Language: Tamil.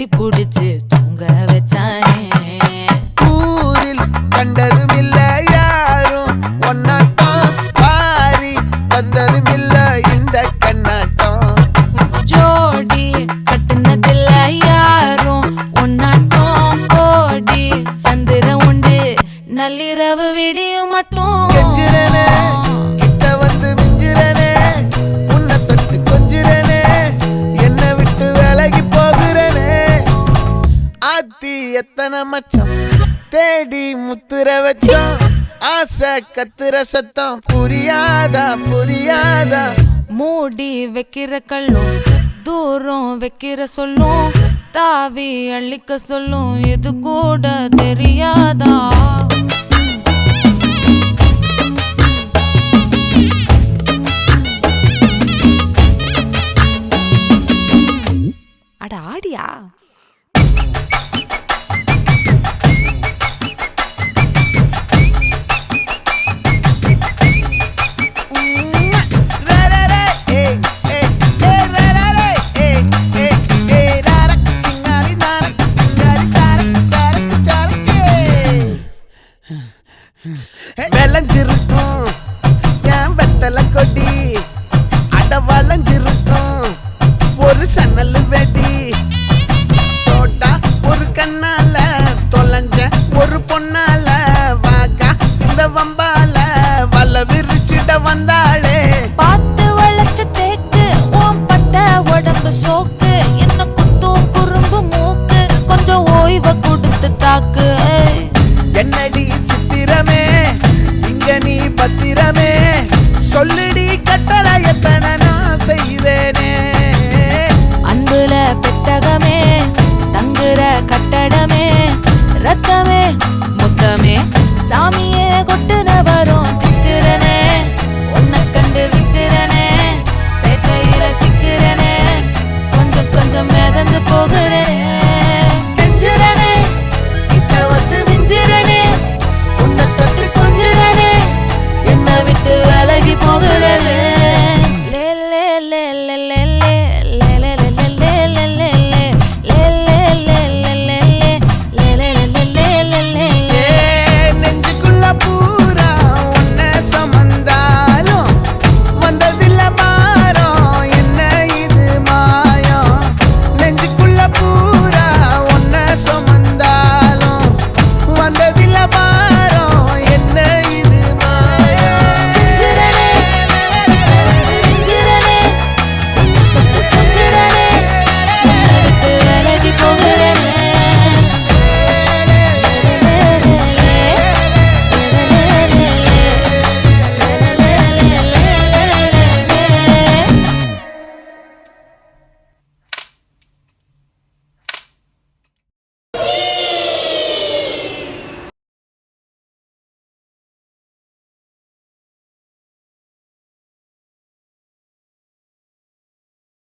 கட்டி புடிச்சு தூங்க வச்சானே. ஊரில் கண்டதும் இல்ல யாரும் ஒன்னாட்டம், பாரி வந்ததும் இல்ல இந்த கண்ணாட்டம். ஜோடி கட்டுனதில்ல யாரும் ஒன்னாட்டம், கோடி சந்திரம் உண்டு நள்ளிரவு விடியும் மட்டும். கெஞ்சிரனே கிட்ட வந்து மிஞ்சிரனே, உன்னை தொட்டு கொஞ்சிரனே, என்னை விட்டு விலகி போகிறனே. ஆத்தி எத்தனை மச்சம் தேடி முத்துற வச்சோம், ஆசை கத்துற சத்தம் புரியாதா புரியாதா. மூடி வைக்கிற கல்லும் தூரம் வைக்கிற சொல்லும், தாவி அள்ளிக்க சொல்லும் இது கூட தெரியாதா. அட ஆடியா.